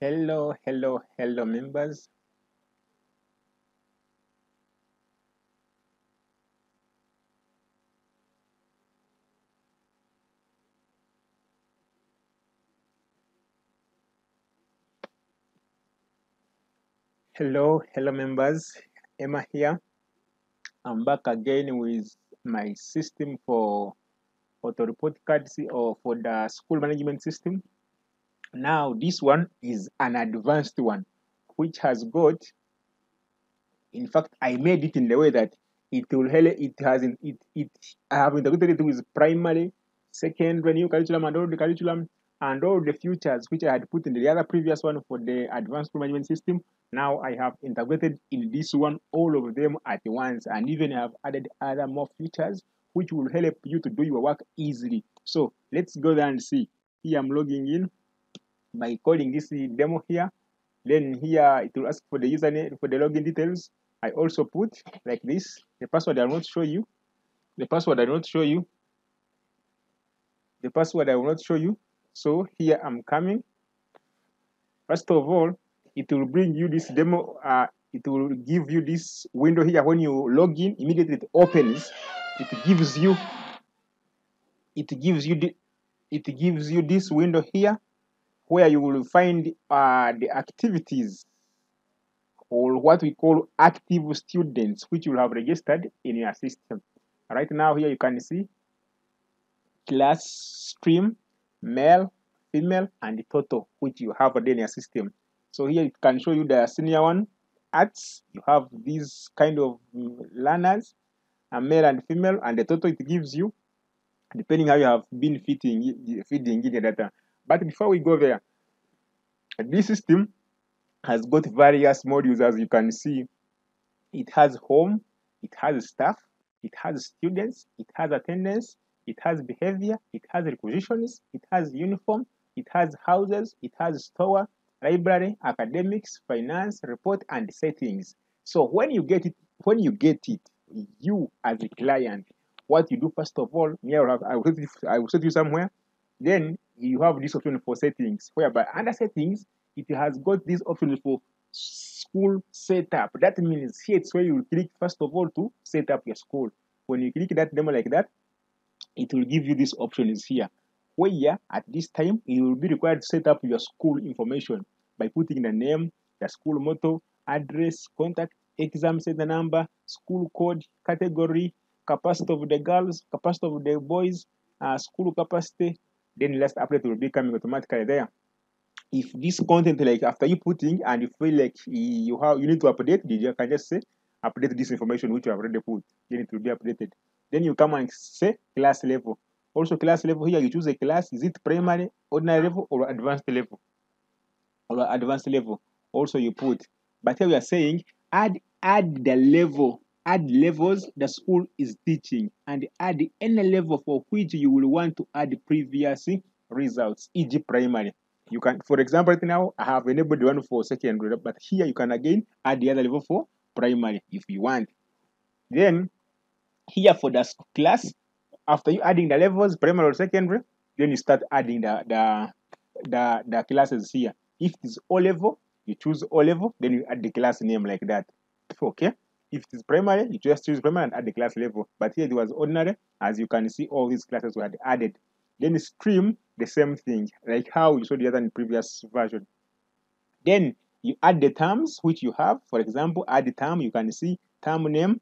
Hello, members. Hello, members. Emma here. I'm back again with my system for auto report cards or for the school management system. Now, this one is an advanced one, which has got, in fact, I made it in the way that it has, I have integrated it with primary, secondary, new curriculum, and all the curriculum and all the futures which I had put in the other previous one for the advanced school management system. Now I have integrated in this one all of them at once, and even have added other more features which will help you to do your work easily. So let's go there and see. Here I'm logging in by calling this demo here. Then here it will ask for the username for the login details. I also put like this. The password I will not show you. The password I will not show you. The password I will not show you. So here I'm coming. First of all, it will bring you this demo. It will give you this window here. When you log in, immediately it opens. It gives you. It gives you the. It gives you this window here, where you will find the activities, or what we call active students, which you have registered in your system. Right now, here you can see class stream, male, female, and total, which you have in your system. So here it can show you the senior one, arts. You have these kind of learners, a male and female, and the total it gives you, depending how you have been feeding in the data. But before we go there, this system has got various modules. As you can see, it has home, it has staff, it has students, it has attendance, it has behavior, it has requisitions, it has uniform, it has houses, it has store, library, academics, finance, report, and settings. So when you get it, you as a client, what you do first of all, I will set you somewhere. Then you have this option for settings, whereby under settings it has got this option for school setup. That means here it's where you will click first of all to set up your school. When you click that demo like that, it will give you this option is here. Where at this time you will be required to set up your school information by putting the name, the school motto, address, contact, exam center number, school code, category, capacity of the girls, capacity of the boys, school capacity. Then last update will be coming automatically there. If this content, like after you putting and you feel like you need to update, you can just say update this information which you have already put, then it will be updated. Then you come and say class level. Also class level, here you choose a class. Is it primary, ordinary level, or advanced level? Also you put. But here we are saying add the level, add levels the school is teaching, and add any level for which you will want to add previous results, e.g. primary. You can, for example, right now I have enabled the one for secondary, but here you can again add the other level for primary if you want. Then here for the class, after you adding the levels, primary or secondary, then you start adding the classes here. If it is O level, you choose O level, then you add the class name like that. Okay. If it is primary, you just choose primary and add the class level. But here it was ordinary. As you can see, all these classes were added. Then stream, the same thing, like how you saw the other in the previous version. Then you add the terms which you have. For example, add the term. You can see term name,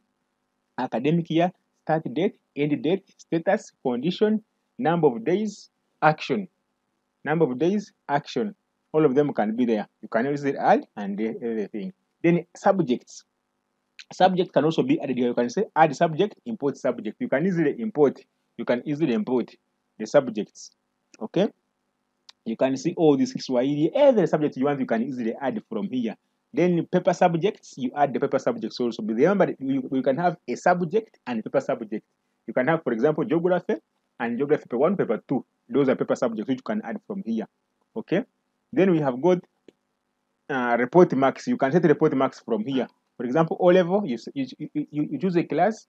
academic year, start date, end date, status, condition, number of days, action. Number of days, action. All of them can be there. You can always add and everything. Then subjects. Subject can also be added here. You can say add subject, import subject. You can easily import the subjects. Okay. You can see all these Swahili, every subject you want, you can easily add from here. Then paper subjects, you add the paper subjects also. But remember, you can have a subject and a paper subject. You can have, for example, geography and geography paper 1, paper 2. Those are paper subjects which you can add from here. Okay. Then we have got report marks. You can set report marks from here. For example, O level, you choose a class,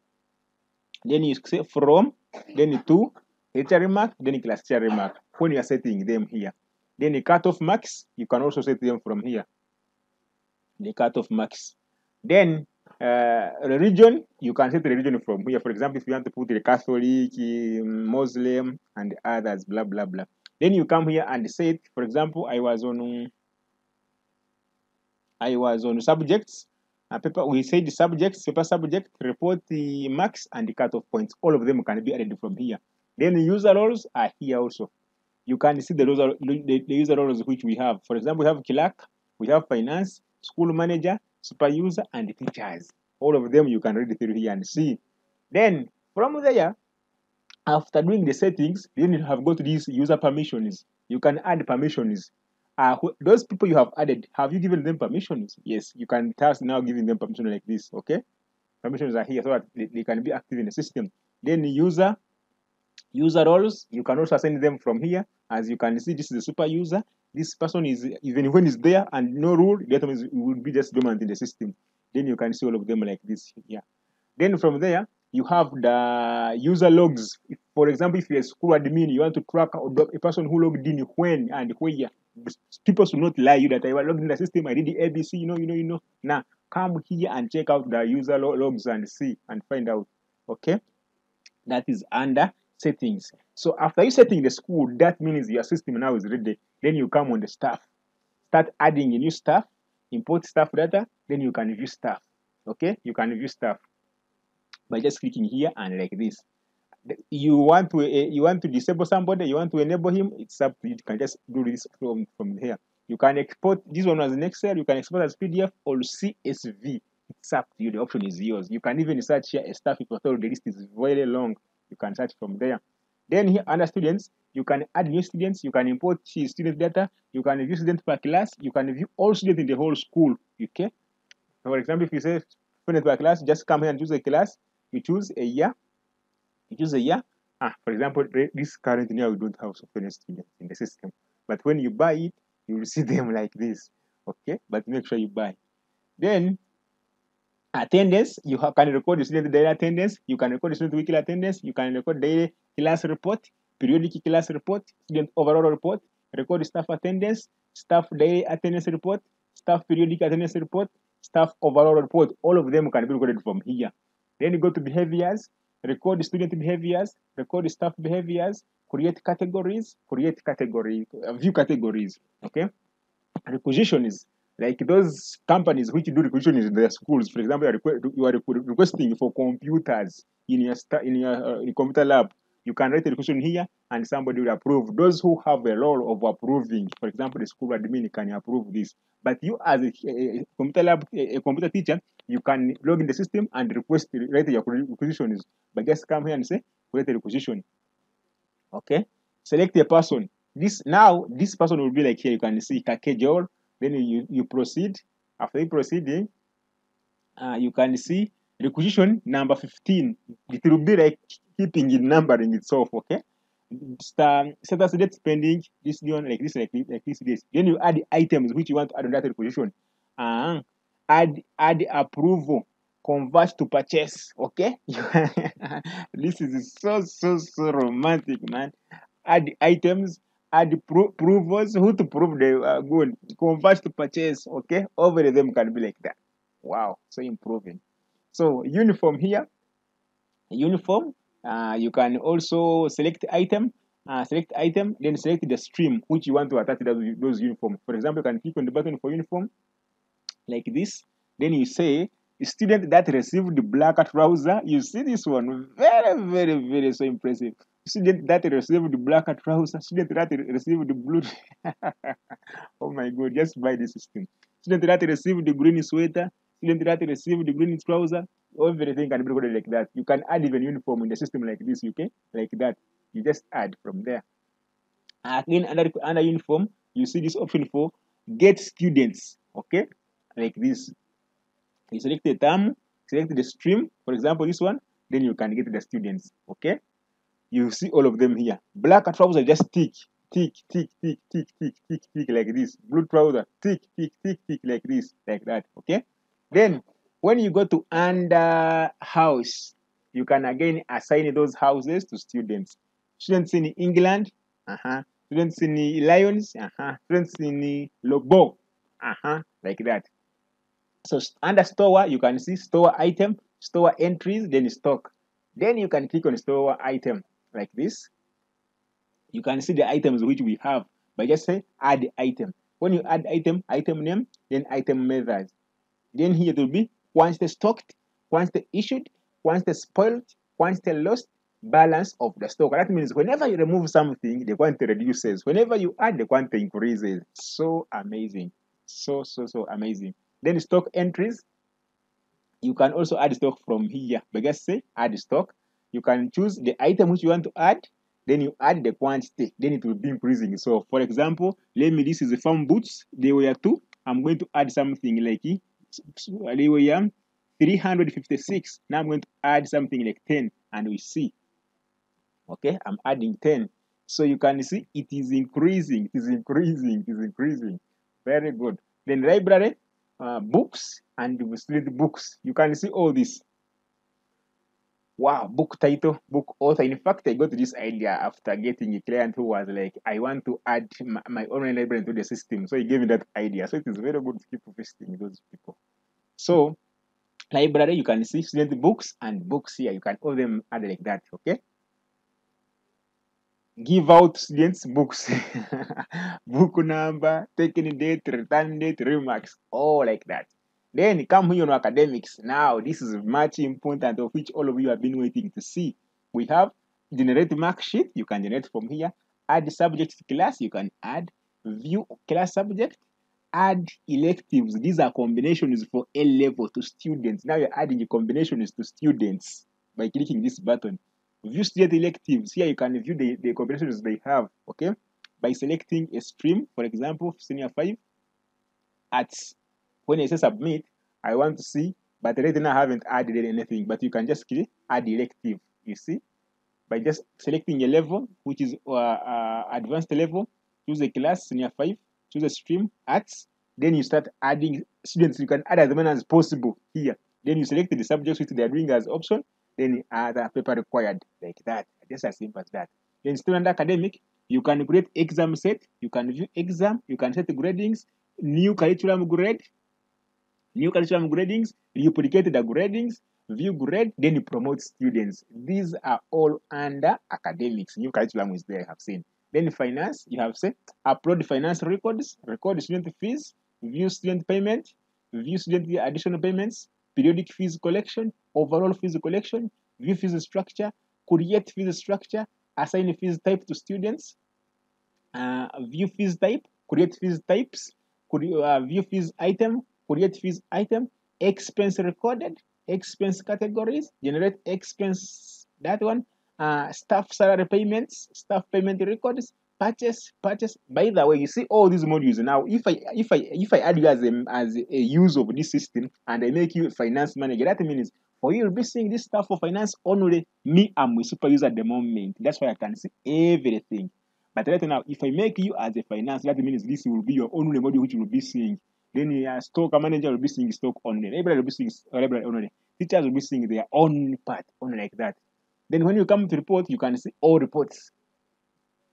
then you say from, then to teacher mark, then class teacher mark when you are setting them here. Then the cutoff marks, you can also set them from here. The cutoff marks. Then religion, you can set the religion from here. For example, if you want to put the Catholic, Muslim, and others, blah blah blah. Then you come here and set. For example, I was on subjects. Paper, we say the subjects, paper subject, report the marks and the cutoff points. All of them can be added from here. Then the user roles are here also. You can see the user roles which we have. For example, we have clerk, we have finance, school manager, super user, and teachers. All of them you can read through here and see. Then from there, after doing the settings, then you have got these user permissions. You can add permissions. Those people you have added, have you given them permissions? Yes, you can task now giving them permission like this. Okay, permissions are here so that they can be active in the system. Then user roles, you can also assign them from here. As you can see, this is a super user. This person is, even when it's there and no rule, that means it will be just dormant in the system. Then you can see all of them like this here. Then from there, you have the user logs. For example, if you're a school admin, you want to track a person who logged in when and where. People should not lie you that I was logged in the system, I did the ABC, you know. Now, come here and check out the user logs and see and find out. Okay? That is under settings. So after you setting the school, that means your system now is ready. Then you come on the staff. Start adding a new staff, import staff data, then you can view staff. Okay? You can view staff by just clicking here and like this. You want to disable somebody, you want to enable him, it's up to you. You can just do this from here. You can export this one as an Excel, you can export as PDF or CSV. It's up to you. The option is yours. You can even search here a staff if you thought the list is very long. You can search from there. Then here under students, you can add new students, you can import student data, you can view students per class, you can view all students in the whole school. Okay. For example, if you say student per class, just come here and choose a class, you choose a year. For example, this current year we don't have software students in the system. But when you buy it, you will see them like this. Okay, but make sure you buy. Then attendance, can record the student daily attendance, you can record the student weekly attendance, you can record daily class report, periodic class report, student overall report, record the staff attendance, staff daily attendance report, staff periodic attendance report, staff overall report. All of them can be recorded from here. Then you go to behaviors, record the student behaviors, record the staff behaviors, create categories, view categories. Okay, requisitions, like those companies which do requisitions in their schools. For example, you are requesting for computers in your computer lab. You can write a requisition here and somebody will approve. Those who have a role of approving, for example, the school admin can approve this. But you as a computer lab, a computer teacher, you can log in the system and write your requisitions. But just come here and say, create a requisition. Okay, select a person. This person will be like here. You can see Kakejol. Then you proceed. After you proceeding, you can see requisition number 15. It will be like keeping in numbering itself. Okay, status date pending. This one like this. Then you add the items which you want to add on that requisition. Add approval. Convert to purchase. Okay, this is so romantic, man. Add the items, add the provers, who to prove they are good. Convert to purchase. Okay, over them can be like that. Wow, so improving. So uniform here, uniform. You can also select item. Then select the stream which you want to attach those uniform. For example, you can click on the button for uniform like this. Then you say student that received the black trouser. You see this one, very so impressive. Student that received the black trouser, student that received the blue. Oh my god, just buy the system. Student that received the green sweater, student that received the green trouser, everything can be recorded like that. You can add even uniform in the system like this, okay? Like that. You just add from there. Again, under uniform, you see this option for get students, okay? Like this. You select the term, select the stream, for example, this one, then you can get the students, okay? You see all of them here. Black trouser, just tick, like this. Blue trouser, tick, like this, like that, okay? Then, when you go to under house, you can again assign those houses to students. Students in England, Students in lions, students in lobo, like that. So under store, you can see store item, store entries, then stock. Then you can click on store item like this. You can see the items which we have by just say add item. When you add item, item name, then item method. Then here it will be quantity stocked, quantity issued, quantity spoiled, quantity lost, balance of the stock. That means whenever you remove something, the quantity reduces. Whenever you add, the quantity increases. So amazing. So amazing. Then stock entries, you can also add stock from here. But just say add stock. You can choose the item which you want to add, then you add the quantity, then it will be increasing. So for example, let me, this is the farm boots, they were 2. I'm going to add something like they were 356. Now I'm going to add something like 10, and we see, okay, I'm adding 10. So you can see it is increasing, it is increasing, it is increasing. Very good. Then library, books, and we select books. You can see all this. Wow, book title, book author. In fact, I got this idea after getting a client who was like, I want to add my online library into the system. So he gave me that idea. So it is very good to keep visiting those people. So library, you can see student books and books here. You can all them add like that, okay? Give out students books, book number, taking date, return date, remarks, all like that. Then come here on academics. Now, this is much important, of which all of you have been waiting to see. We have generate mark sheet. You can generate from here. Add subject to class. You can add view class subject. Add electives. These are combinations for A level to students. Now you're adding combinations to students by clicking this button. View student electives. Here you can view the combinations they have, okay? By selecting a stream, for example, senior 5. At when you say submit, I want to see, but right now I haven't added anything. But you can just click add elective, you see? By just selecting a level, which is advanced level, choose a class, senior 5, choose a stream, arts, then you start adding students. You can add as many as possible here. Then you select the subjects which they are doing as option, then you add a paper required, like that. Just as simple as that. Then student academic, you can create exam set, you can view exam, you can set the gradings, new curriculum grade, new curriculum gradings, duplicate the gradings, view grade, then you promote students. These are all under academics. New curriculum is there, I have seen. Then finance, you have said upload finance records, record student fees, view student payment, view student additional payments, periodic fees collection, overall fees collection, view fees structure, create fees structure, assign fees type to students, view fees type, create fees types, view fees item, create fees item, expense recorded, expense categories, generate expense, that one, staff salary payments, staff payment records, purchase. By the way, you see all these modules now. If I add you as a user of this system and I make you a finance manager, that means for you will be seeing this stuff for finance only. Me, I'm a super user at the moment. That's why I can see everything. But right now, if I make you as a finance, that means this will be your only module which you will be seeing. Then your stock manager will be seeing stock only. Everybody will be seeing library only. Teachers will be seeing their own part only like that. Then when you come to report, you can see all reports.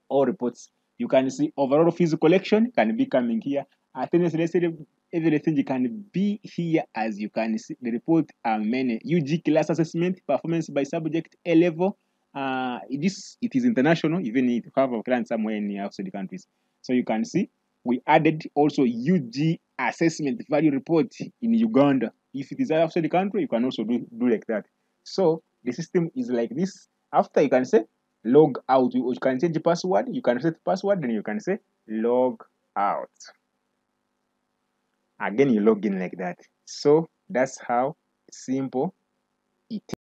All reports. You can see overall fees collection can be coming here. Attendance, let's say everything can be here as you can see. The report are many. UG class assessment, performance by subject, A level. It is international, even if you have a client somewhere in outside the countries. So you can see we added also UG assessment value report in Uganda. If it is outside the country, you can also do like that. So the system is like this. After you can say log out, you can change the password, you can set password, then you can say log out. Again, you log in like that. So that's how simple it is.